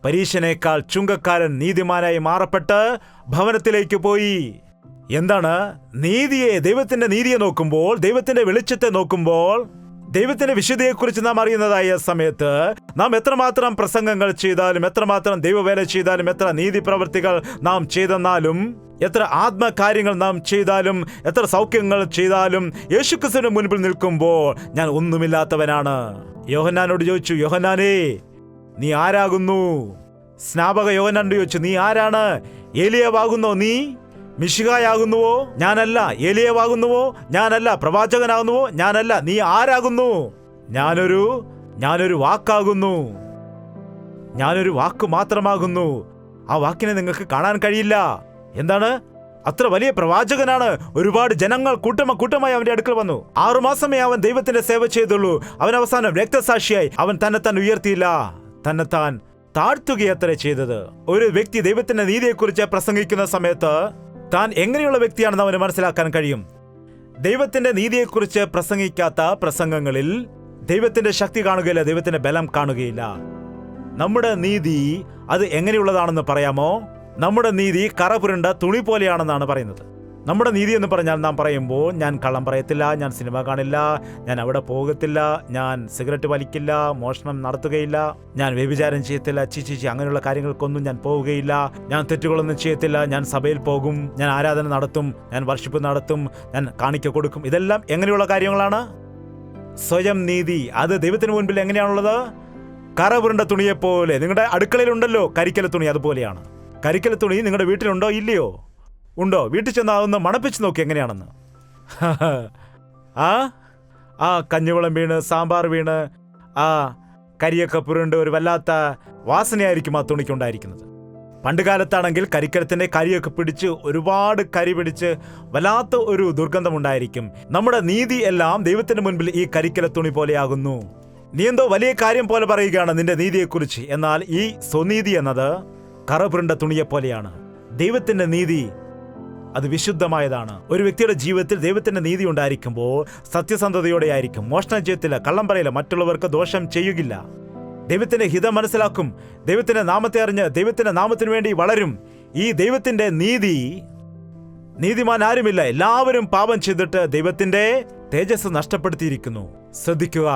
പരീശനേക്കാൾ ചുങ്കക്കാരൻ നീതിമാനായി മാറപ്പെട്ട് ഭവനത്തിലേക്ക് പോയി. എന്താണ് നീതിയെ? ദൈവത്തിന്റെ നീതിയെ നോക്കുമ്പോൾ, ദൈവത്തിന്റെ വെളിച്ചത്തെ നോക്കുമ്പോൾ, ദൈവത്തിന്റെ വിശുദ്ധിയെക്കുറിച്ച് നാം അറിയുന്നതായ സമയത്ത് നാം എത്രമാത്രം പ്രസംഗങ്ങൾ ചെയ്താലും, എത്രമാത്രം ദൈവവേല ചെയ്താലും, എത്ര നീതി പ്രവൃത്തികൾ നാം ചെയ്തെന്നാലും, എത്ര ആത്മകാര്യങ്ങൾ നാം ചെയ്താലും, എത്ര സൗഖ്യങ്ങൾ ചെയ്താലും, യേശുക്രിസ്തുവിന് മുൻപിൽ നിൽക്കുമ്പോൾ ഞാൻ ഒന്നുമില്ലാത്തവനാണ്. യോഹന്നാനോട് ചോദിച്ചു, യോഹന്നാനേ, നീ ആരാകുന്നു? സ്നാപക യോഹന്നാനോട് ചോദിച്ചു, നീ ആരാണ്? ഏലിയാവാകുന്നോ നീ? മിശിഹായാകുന്നുവോ? ഞാനല്ല. ഏലിയാവാകുന്നുവോ? ഞാനല്ല. പ്രവാചകനാകുന്നുവോ? ഞാനല്ല. നീ ആരാകുന്നു? ഞാനൊരു വാക്കാകുന്നു. ഞാനൊരു വാക്ക് മാത്രമാകുന്നു. ആ വാക്കിനെ നിങ്ങൾക്ക് കാണാൻ കഴിയില്ല. എന്താണ്? അത്ര വലിയ പ്രവാചകനാണ്. ഒരുപാട് ജനങ്ങൾ കൂട്ടമായി അവന്റെ അടുക്കൽ വന്നു. 6 മാസമേ അവൻ ദൈവത്തിന്റെ സേവ ചെയ്തുള്ളൂ. അവൻ അവസാനം രക്തസാക്ഷിയായി. അവൻ തന്നെത്താൻ ഉയർത്തിയില്ല, തന്നെത്താൻ താഴ്ത്തുകയത്രേ ചെയ്തത്. ഒരു വ്യക്തി ദൈവത്തിന്റെ നീതിയെക്കുറിച്ച് പ്രസംഗിക്കുന്ന സമയത്ത് താൻ എങ്ങനെയുള്ള വ്യക്തിയാണെന്ന് അവന് മനസ്സിലാക്കാൻ കഴിയും. ദൈവത്തിന്റെ നീതിയെക്കുറിച്ച് പ്രസംഗിക്കാത്ത പ്രസംഗങ്ങളിൽ ദൈവത്തിന്റെ ശക്തി കാണുകയില്ല, ദൈവത്തിന്റെ ബലം കാണുകയില്ല. നമ്മുടെ നീതി അത് എങ്ങനെയുള്ളതാണെന്ന് പറയാമോ? നമ്മുടെ നീതി കറപുരണ്ട തുണി പോലെയാണെന്നാണ് പറയുന്നത്. നമ്മുടെ നീതി എന്ന് പറഞ്ഞാൽ നാം പറയുമ്പോൾ, ഞാൻ കള്ളം പറയത്തില്ല, ഞാൻ സിനിമ കാണില്ല, ഞാൻ അവിടെ പോകത്തില്ല, ഞാൻ സിഗരറ്റ് വലിക്കില്ല, മോഷണം നടത്തുകയില്ല, ഞാൻ വ്യഭിചാരം ചെയ്യത്തില്ല, ചിച്ചി അങ്ങനെയുള്ള കാര്യങ്ങൾക്കൊന്നും ഞാൻ പോവുകയില്ല, ഞാൻ തെറ്റുകളൊന്നും ചെയ്യത്തില്ല, ഞാൻ സഭയിൽ പോകും, ഞാൻ ആരാധന നടത്തും, ഞാൻ വർഷിപ്പ് നടത്തും, ഞാൻ കാണിക്ക കൊടുക്കും. ഇതെല്ലാം എങ്ങനെയുള്ള കാര്യങ്ങളാണ്? സ്വയം നീതി. അത് ദൈവത്തിന് മുൻപിൽ എങ്ങനെയാണുള്ളത്? കറപുരണ്ട തുണിയെപ്പോലെ. നിങ്ങളുടെ അടുക്കളയിലുണ്ടല്ലോ കരിക്കല തുണി, അതുപോലെയാണ്. കരിക്കല തുണി നിങ്ങളുടെ വീട്ടിലുണ്ടോ ഇല്ലയോ? ഉണ്ടോ? വീട്ടിൽ ചെന്ന് അതൊന്ന് മണപ്പിച്ച് നോക്കി എങ്ങനെയാണെന്ന്. ആ കഞ്ഞിവെള്ളം വീണ്, സാമ്പാർ വീണ്, ആ കരിയൊക്കെ പുരണ്ട് ഒരു വല്ലാത്ത വാസനയായിരിക്കും ആ തുണിക്കുണ്ടായിരിക്കുന്നത്. പണ്ട് കാലത്താണെങ്കിൽ കരിക്കലത്തിന്റെ കരിയൊക്കെ പിടിച്ച്, ഒരുപാട് കരി പിടിച്ച് വല്ലാത്ത ഒരു ദുർഗന്ധമുണ്ടായിരിക്കും. നമ്മുടെ നീതി എല്ലാം ദൈവത്തിന് മുൻപിൽ ഈ കരിക്കല തുണി പോലെയാകുന്നു. നീ എന്തോ വലിയ കാര്യം പോലെ പറയുകയാണ് നിന്റെ നീതിയെക്കുറിച്ച്. എന്നാൽ ഈ സ്വനീതി എന്നത് കറപുരണ്ട തുണിയെപ്പോലെയാണ്. ദൈവത്തിന്റെ നീതി അത് വിശുദ്ധമായതാണ്. ഒരു വ്യക്തിയുടെ ജീവിതത്തിൽ ദൈവത്തിന്റെ നീതി ഉണ്ടായിരിക്കുമ്പോൾ സത്യസന്ധതയോടെ ആയിരിക്കും. മോഷണം ചെയ്യത്തില്ല, കള്ളം പറയില്ല, മറ്റുള്ളവർക്ക് ദോഷം ചെയ്യുകയില്ല, ദൈവത്തിന്റെ ഹിതം മനസ്സിലാക്കും, ദൈവത്തിന്റെ നാമത്തെ അറിഞ്ഞ് ദൈവത്തിന്റെ നാമത്തിനു വേണ്ടി വളരും. ഈ ദൈവത്തിന്റെ നീതിമാൻ ആരുമില്ല. എല്ലാവരും പാപം ചെയ്തിട്ട് ദൈവത്തിന്റെ തേജസ് നഷ്ടപ്പെടുത്തിയിരിക്കുന്നു. ശ്രദ്ധിക്കുക,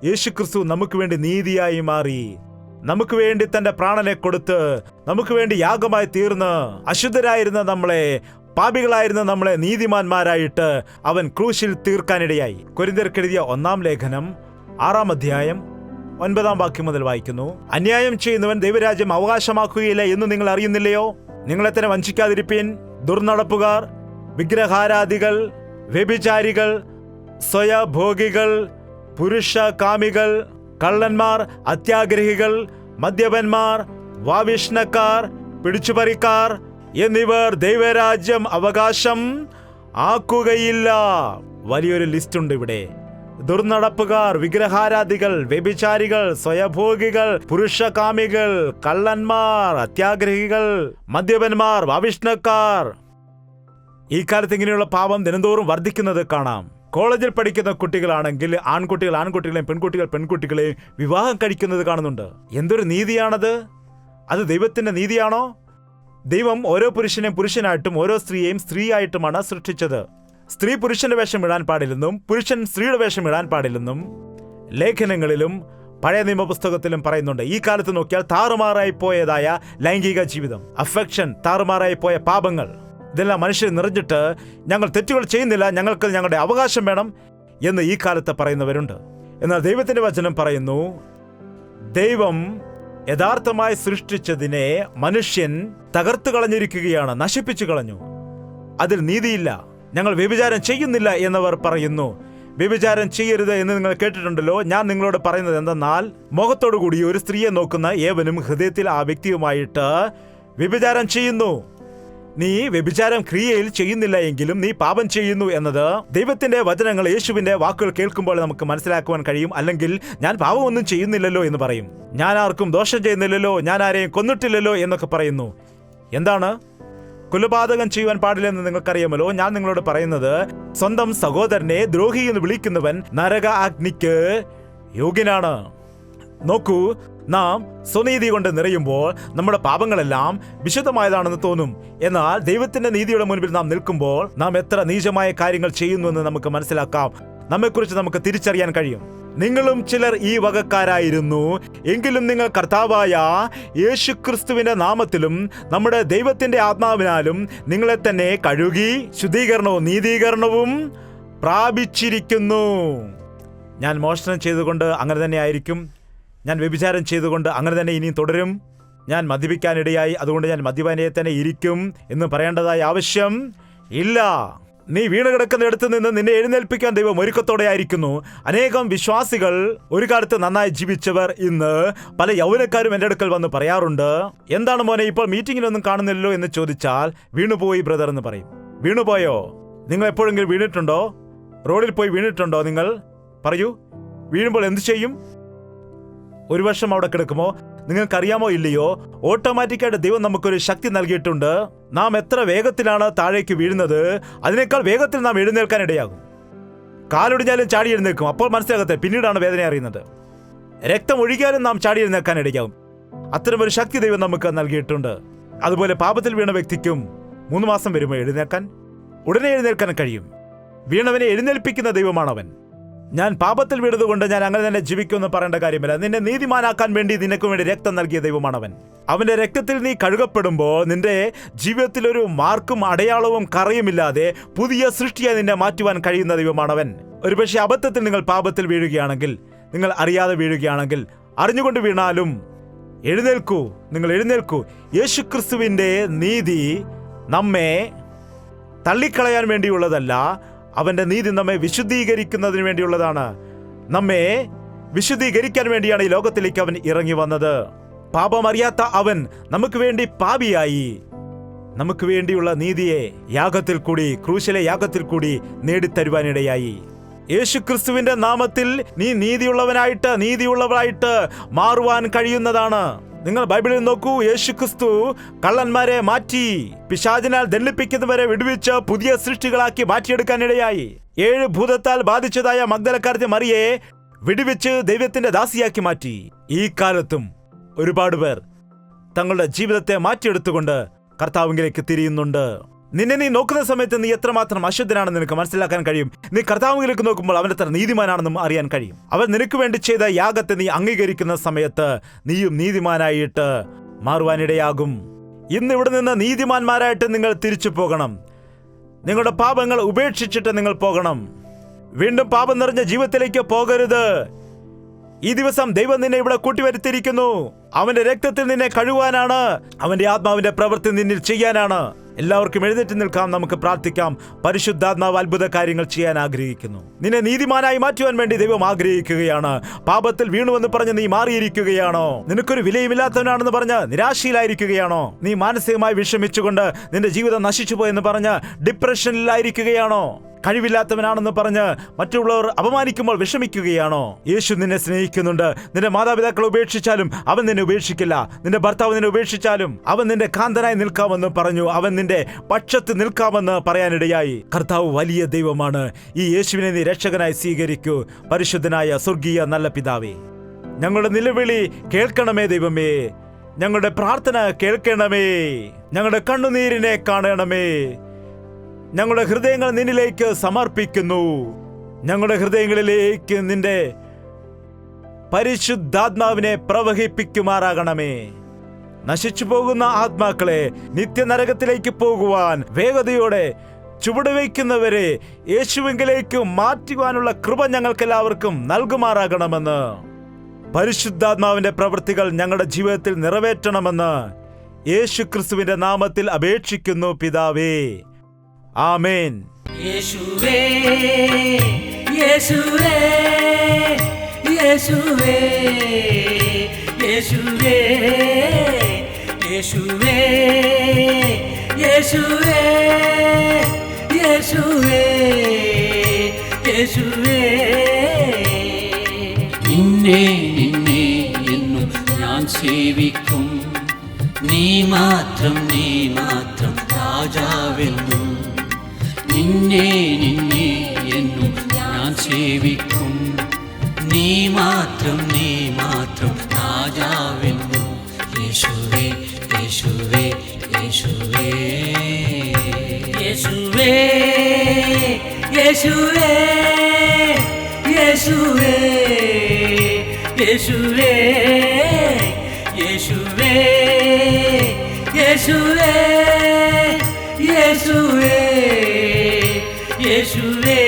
യേശുക്രിസ്തു നമുക്ക് വേണ്ടി നീതിയായി മാറി, നമുക്ക് വേണ്ടി തന്റെ പ്രാണനെ കൊടുത്ത്, നമുക്ക് വേണ്ടി യാഗമായി തീർന്ന്, അശുദ്ധരായിരുന്ന നമ്മളെ, പാപികളായിരുന്ന നമ്മളെ നീതിമാന്മാരായിട്ട് അവൻ ക്രൂശിൽ തീർക്കാനിടയായി. കൊരിന്ത്യർക്കെഴുതിയ 1-ാം ലേഖനം 6-ാം അധ്യായം 9-ാം വാക്യം മുതൽ വായിക്കുന്നു. അന്യായം ചെയ്യുന്നവൻ ദൈവരാജ്യം അവകാശമാക്കുകയില്ല എന്ന് നിങ്ങൾ അറിയുന്നില്ലയോ? നിങ്ങളെ തന്നെ വഞ്ചിക്കാതിരിപ്പീൻ. ദുർനടപ്പുകാർ, വിഗ്രഹാരാധികൾ, വ്യഭിചാരികൾ, സ്വയഭോഗികൾ, പുരുഷകാമികൾ, കള്ളന്മാർ, അത്യാഗ്രഹികൾ, മദ്യപന്മാർ, വാവിഷ്ണക്കാർ, പിടിച്ചുപറിക്കാർ എന്നിവർ ദൈവരാജ്യം അവകാശം ആക്കുകയില്ല. വലിയൊരു ലിസ്റ്റ് ഉണ്ട് ഇവിടെ. ദുർനടപ്പുകാർ, വിഗ്രഹാരാധികൾ, വ്യഭിചാരികൾ, സ്വയഭോഗികൾ, പുരുഷകാമികൾ, കള്ളന്മാർ, അത്യാഗ്രഹികൾ, മദ്യപന്മാർ, വാവിഷ്ണക്കാർ. ഈ കാലത്ത് ഇങ്ങനെയുള്ള പാപം ദിനംതോറും വർദ്ധിക്കുന്നത് കാണാം. കോളേജിൽ പഠിക്കുന്ന കുട്ടികളാണെങ്കിൽ ആൺകുട്ടികളെയും പെൺകുട്ടികളെയും വിവാഹം കഴിക്കുന്നത് കാണുന്നുണ്ട്. എന്തൊരു നീതിയാണത്! അത് ദൈവത്തിന്റെ നീതിയാണോ? ദൈവം ഓരോ പുരുഷനെയും പുരുഷനായിട്ടും ഓരോ സ്ത്രീയെയും സ്ത്രീയായിട്ടുമാണ് സൃഷ്ടിച്ചത്. സ്ത്രീ പുരുഷന്റെ വേഷം ഇടാൻ പാടില്ലെന്നും പുരുഷൻ സ്ത്രീയുടെ വേഷം ഇടാൻ പാടില്ലെന്നും ലേഖനങ്ങളിലും പഴയ നിയമപുസ്തകത്തിലും പറയുന്നുണ്ട്. ഈ കാലത്ത് നോക്കിയാൽ താറുമാറായി പോയതായ ലൈംഗിക ജീവിതം, അഫെക്ഷൻ, താറുമാറായി പോയ പാപങ്ങൾ, ഇതെല്ലാം മനുഷ്യർ നിറഞ്ഞിട്ട് ഞങ്ങൾ തെറ്റുകൾ ചെയ്യുന്നില്ല, ഞങ്ങൾക്ക് ഞങ്ങളുടെ അവകാശം വേണം എന്ന് ഈ കാലത്ത് പറയുന്നവരുണ്ട്. എന്നാൽ ദൈവത്തിന്റെ വചനം പറയുന്നു, ദൈവം യഥാർത്ഥമായി സൃഷ്ടിച്ചതിനെ മനുഷ്യൻ തകർത്തു കളഞ്ഞിരിക്കുകയാണ്, നശിപ്പിച്ചു കളഞ്ഞു. അതിൽ നീതിയില്ല. ഞങ്ങൾ വ്യഭിചാരം ചെയ്യുന്നില്ല എന്നവർ പറയുന്നു. വ്യഭിചാരം ചെയ്യരുത് എന്ന് നിങ്ങൾ കേട്ടിട്ടുണ്ടല്ലോ. ഞാൻ നിങ്ങളോട് പറയുന്നത് എന്തെന്നാൽ, മുഖത്തോടു കൂടി ഒരു സ്ത്രീയെ നോക്കുന്ന ഏവനും ഹൃദയത്തിൽ ആ വ്യക്തിയുമായിട്ട് വ്യഭിചാരം ചെയ്യുന്നു. നീ വ്യഭിചാരം ക്രിയയിൽ ചെയ്യുന്നില്ല എങ്കിലും നീ പാപം ചെയ്യുന്നു എന്നത് ദൈവത്തിന്റെ വചനങ്ങൾ, യേശുവിന്റെ വാക്കുകൾ കേൾക്കുമ്പോൾ നമുക്ക് മനസ്സിലാക്കുവാൻ കഴിയും. അല്ലെങ്കിൽ ഞാൻ പാപമൊന്നും ചെയ്യുന്നില്ലല്ലോ എന്ന് പറയും, ഞാൻ ആർക്കും ദോഷം ചെയ്യുന്നില്ലല്ലോ, ഞാൻ ആരെയും കൊന്നിട്ടില്ലല്ലോ എന്നൊക്കെ പറയുന്നു. എന്താണ്? കൊലപാതകം ചെയ്യുവാൻ പാടില്ലെന്ന് നിങ്ങൾക്കറിയാമല്ലോ. ഞാൻ നിങ്ങളോട് പറയുന്നത്, സ്വന്തം സഹോദരനെ ദ്രോഹി എന്ന് വിളിക്കുന്നവൻ നരക അഗ്നിക്ക് യോഗ്യനാണ്. നോക്കൂ, നാം സ്വനീതി കൊണ്ട് നിറയുമ്പോൾ നമ്മുടെ പാപങ്ങളെല്ലാം വിശുദ്ധമായതാണെന്ന് തോന്നും. എന്നാൽ ദൈവത്തിന്റെ നീതിയുടെ മുൻപിൽ നാം നിൽക്കുമ്പോൾ നാം എത്ര നീചമായ കാര്യങ്ങൾ ചെയ്യുന്നുവെന്ന് നമുക്ക് മനസ്സിലാക്കാം. നമ്മെക്കുറിച്ച് നമുക്ക് തിരിച്ചറിയാൻ കഴിയും. നിങ്ങളും ചിലർ ഈ വകക്കാരായിരുന്നു. എങ്കിലും നിങ്ങൾ കർത്താവായ യേശുക്രിസ്തുവിന്റെ നാമത്തിലും നമ്മുടെ ദൈവത്തിന്റെ ആത്മാവിനാലും നിങ്ങളെ തന്നെ കഴുകി ശുദ്ധീകരണവും നീതീകരണവും പ്രാപിച്ചിരിക്കുന്നു. ഞാൻ മോഷണം ചെയ്തുകൊണ്ട് അങ്ങനെ തന്നെ ആയിരിക്കും. ഞാൻ വ്യഭിചാരം ചെയ്തുകൊണ്ട് അങ്ങനെ തന്നെ ഇനിയും തുടരും. ഞാൻ മദ്യപിക്കാനിടയായി, അതുകൊണ്ട് ഞാൻ മദ്യപാനിയെ തന്നെ ഇരിക്കും എന്ന് പറയേണ്ടതായ ആവശ്യം ഇല്ല. നീ വീണ് കിടക്കുന്നിടത്ത് നിന്ന് നിന്നെ എഴുന്നേൽപ്പിക്കാൻ ദൈവം ഒരുക്കത്തോടെ ആയിരിക്കുന്നു. അനേകം വിശ്വാസികൾ ഒരു കാലത്ത് നന്നായി ജീവിച്ചവർ ഇന്ന് പല യൗവനക്കാരും എൻ്റെ അടുക്കൽ വന്ന് പറയാറുണ്ട്, എന്താണ് മോനെ ഇപ്പോൾ മീറ്റിങ്ങിലൊന്നും കാണുന്നില്ലല്ലോ എന്ന് ചോദിച്ചാൽ, വീണുപോയി ബ്രദർ എന്ന് പറയും. വീണുപോയോ? നിങ്ങൾ എപ്പോഴെങ്കിലും വീണിട്ടുണ്ടോ? റോഡിൽ പോയി വീണിട്ടുണ്ടോ? നിങ്ങൾ പറയൂ. വീഴുമ്പോൾ എന്ത് ചെയ്യും? ഒരു വർഷം അവിടെ കിടക്കുമോ? നിങ്ങൾക്കറിയാമോ ഇല്ലയോ, ഓട്ടോമാറ്റിക്കായിട്ട് ദൈവം നമുക്കൊരു ശക്തി നൽകിയിട്ടുണ്ട്. നാം എത്ര വേഗത്തിലാണ് താഴേക്ക് വീഴുന്നത്, അതിനേക്കാൾ വേഗത്തിൽ നാം എഴുന്നേൽക്കാൻ ഇടയാകും. കാലൊടിഞ്ഞാലും ചാടി എഴുന്നേൽക്കും. അപ്പോൾ മനസ്സിലാകത്തെ, പിന്നീടാണ് വേദന അറിയുന്നത്. രക്തം ഒഴുകിയാലും നാം ചാടി എഴുന്നേൽക്കാൻ ഇടയാകും. അത്തരമൊരു ശക്തി ദൈവം നമുക്ക് നൽകിയിട്ടുണ്ട്. അതുപോലെ പാപത്തിൽ വീണ വ്യക്തിക്കും 3 മാസം വരുമ്പോൾ എഴുന്നേൽക്കാൻ, ഉടനെ എഴുന്നേൽക്കാൻ കഴിയും. വീണവനെ എഴുന്നേൽപ്പിക്കുന്ന ദൈവമാണവൻ. ഞാൻ പാപത്തിൽ വീണതുകൊണ്ട് ഞാൻ അങ്ങനെ തന്നെ ജീവിക്കുമെന്ന് പറയേണ്ട കാര്യമില്ല. നിന്നെ നീതിമാനാക്കാൻ വേണ്ടി നിനക്ക് വേണ്ടി രക്തം നൽകിയ ദൈവമാണവൻ. അവന്റെ രക്തത്തിൽ നീ കഴുകപ്പെടുമ്പോൾ നിന്റെ ജീവിതത്തിൽ ഒരു മാർക്കും അടയാളവും കറയുമില്ലാതെ പുതിയ സൃഷ്ടിയായി നിന്നെ മാറ്റുവാൻ കഴിയുന്ന ദൈവമാണവൻ. ഒരുപക്ഷെ അബദ്ധത്തിൽ നിങ്ങൾ പാപത്തിൽ വീഴുകയാണെങ്കിൽ, നിങ്ങൾ അറിയാതെ വീഴുകയാണെങ്കിൽ, അറിഞ്ഞുകൊണ്ട് വീണാലും എഴുന്നേൽക്കൂ. നിങ്ങൾ എഴുന്നേൽക്കൂ. യേശുക്രിസ്തുവിന്റെ നീതി നമ്മെ തള്ളിക്കളയാൻ വേണ്ടിയുള്ളതല്ല, അവന്റെ നീതി നമ്മെ വിശുദ്ധീകരിക്കുന്നതിന് വേണ്ടിയുള്ളതാണ്. നമ്മെ വിശുദ്ധീകരിക്കാൻ വേണ്ടിയാണ് ഈ ലോകത്തിലേക്ക് അവൻ ഇറങ്ങി വന്നത്. പാപമറിയാത്ത അവൻ നമുക്ക് വേണ്ടി പാപിയായി നമുക്ക് വേണ്ടിയുള്ള നീതിയെ യാഗത്തിൽ കൂടി, ക്രൂശിലെ യാഗത്തിൽ കൂടി നേടിത്തരുവാനിടയായി. യേശുക്രിസ്തുവിന്റെ നാമത്തിൽ നീ നീതിയുള്ളവരായിട്ട് മാറുവാൻ കഴിയുന്നതാണ്. നിങ്ങൾ ബൈബിളിൽ നോക്കൂ. യേശുക്രിസ്തു കള്ളന്മാരെ മാറ്റി പിശാചിനാൽ ദണ്ഡിപ്പിക്കുന്നവരെ വിടുവിച്ച് പുതിയ സൃഷ്ടികളാക്കി മാറ്റിയെടുക്കാനിടയായി. 7 ഭൂതത്താൽ ബാധിച്ചതായ മഗ്ദലക്കാരത്തി മറിയെ വിടുവിച്ച് ദൈവത്തിന്റെ ദാസിയാക്കി മാറ്റി. ഈ കാലത്തും ഒരുപാട് പേർ തങ്ങളുടെ ജീവിതത്തെ മാറ്റിയെടുത്തുകൊണ്ട് കർത്താവിലേക്ക് തിരിയുന്നുണ്ട്. നിന്നെ നീ നോക്കുന്ന സമയത്ത് നീ എത്രമാത്രം അശുദ്ധനാണെന്ന് നിനക്ക് മനസ്സിലാക്കാൻ കഴിയും. നീ കർത്താവിലേക്ക് നോക്കുമ്പോൾ അവൻ എത്ര നീതിമാനാണെന്നും അറിയാൻ കഴിയും. അവൻ നിനക്ക് വേണ്ടി ചെയ്ത യാഗത്തെ നീ അംഗീകരിക്കുന്ന സമയത്ത് നീയും നീതിമാനായിട്ട് മാറുവാനിടയാകും. ഇന്ന് ഇവിടെ നിന്ന് നീതിമാന്മാരായിട്ട് നിങ്ങൾ തിരിച്ചു പോകണം. നിങ്ങളുടെ പാപങ്ങൾ ഉപേക്ഷിച്ചിട്ട് നിങ്ങൾ പോകണം. വീണ്ടും പാപം നിറഞ്ഞ ജീവിതത്തിലേക്ക് പോകരുത്. ഈ ദിവസം ദൈവം നിന്നെ ഇവിടെ കൂട്ടിവരുത്തിയിരിക്കുന്നു. അവന്റെ രക്തത്തിൽ നിന്നെ കഴുകാനാണ്. അവന്റെ ആത്മാവിന്റെ പ്രവൃത്തി നിന്നിൽ ചെയ്യാനാണ്. എല്ലാവർക്കും എഴുന്നേറ്റ് നിൽക്കാം, നമുക്ക് പ്രാർത്ഥിക്കാം. പരിശുദ്ധാത്മാവ് അത്ഭുത കാര്യങ്ങൾ ചെയ്യാൻ ആഗ്രഹിക്കുന്നു. നിന്നെ നീതിമാനായി മാറ്റുവാൻ വേണ്ടി ദൈവം ആഗ്രഹിക്കുകയാണ്. പാപത്തിൽ വീണുവെന്ന് പറഞ്ഞ് നീ മാറിയിരിക്കുകയാണോ? നിനക്കൊരു വിലയുമില്ലാത്തവനാണെന്ന് പറഞ്ഞ് നിരാശയിലായിരിക്കുകയാണോ? നീ മാനസികമായി വിഷമിച്ചുകൊണ്ട് നിന്റെ ജീവിതം നശിച്ചുപോയെന്ന് പറഞ്ഞ് ഡിപ്രഷനിലായിരിക്കുകയാണോ? കഴിവില്ലാത്തവനാണെന്ന് പറഞ്ഞ് മറ്റുള്ളവർ അപമാനിക്കുമ്പോൾ വിഷമിക്കുകയാണോ? യേശു നിന്നെ സ്നേഹിക്കുന്നുണ്ട്. നിന്റെ മാതാപിതാക്കളെ ഉപേക്ഷിച്ചാലും അവൻ നിന്നെ ഉപേക്ഷിക്കില്ല. നിന്റെ ഭർത്താവ് നിന്നെ ഉപേക്ഷിച്ചാലും അവൻ നിന്റെ കാന്തനായി നിൽക്കാമെന്ന് പറഞ്ഞു. അവൻ നിന്റെ പക്ഷത്ത് നിൽക്കാമെന്ന് പറയാനിടയായി. കർത്താവ് വലിയ ദൈവമാണ്. ഈ യേശുവിനെ നീ രക്ഷകനായി സ്വീകരിക്കൂ. പരിശുദ്ധനായ സ്വർഗീയ നല്ല പിതാവേ, ഞങ്ങളുടെ നിലവിളി കേൾക്കണമേ ദൈവമേ. ഞങ്ങളുടെ പ്രാർത്ഥന കേൾക്കണമേ. ഞങ്ങളുടെ കണ്ണുനീരിനെ കാണണമേ. ഞങ്ങളുടെ ഹൃദയങ്ങൾ നിന്നിലേക്ക് സമർപ്പിക്കുന്നു. ഞങ്ങളുടെ ഹൃദയങ്ങളിലേക്ക് നിന്റെ പരിശുദ്ധാത്മാവിനെ പ്രവഹിപ്പിക്കുമാറാകണമേ. നശിച്ചു പോകുന്ന ആത്മാക്കളെ നിത്യനരകത്തിലേക്ക് പോകുവാൻ വേഗതയോടെ ചുവടുവയ്ക്കുന്നവരെ യേശുവിലേക്ക് മാറ്റുവാനുള്ള കൃപ ഞങ്ങൾക്കെല്ലാവർക്കും നൽകുമാറാകണമെന്ന്, പരിശുദ്ധാത്മാവിന്റെ പ്രവൃത്തികൾ ഞങ്ങളുടെ ജീവിതത്തിൽ നിറവേറ്റണമെന്ന് യേശുക്രിസ്തുവിന്റെ നാമത്തിൽ അപേക്ഷിക്കുന്നു പിതാവേ. ആമേൻ. യേശുവേ യേശുവേ യേശുവേ യേശുവേ യേശുവേ യേശുവേ യേശുവേ യേശുവേ നിന്നെ നിന്നെ എന്നും ഞാൻ സേവിക്കും നീ മാത്രം രാജാവെന്നും നിന്നെ നിന്നെ എന്നും ഞാൻ സേവിക്കും നീ മാത്രം രാജാവെന്നും യേശുവേ യേശുവേ യേശുവേ യേശുവേ യേശുവേ യേശുവേ യേശുവേ യേശുവേ യേശുവേ യേശുവേ യേശുവേ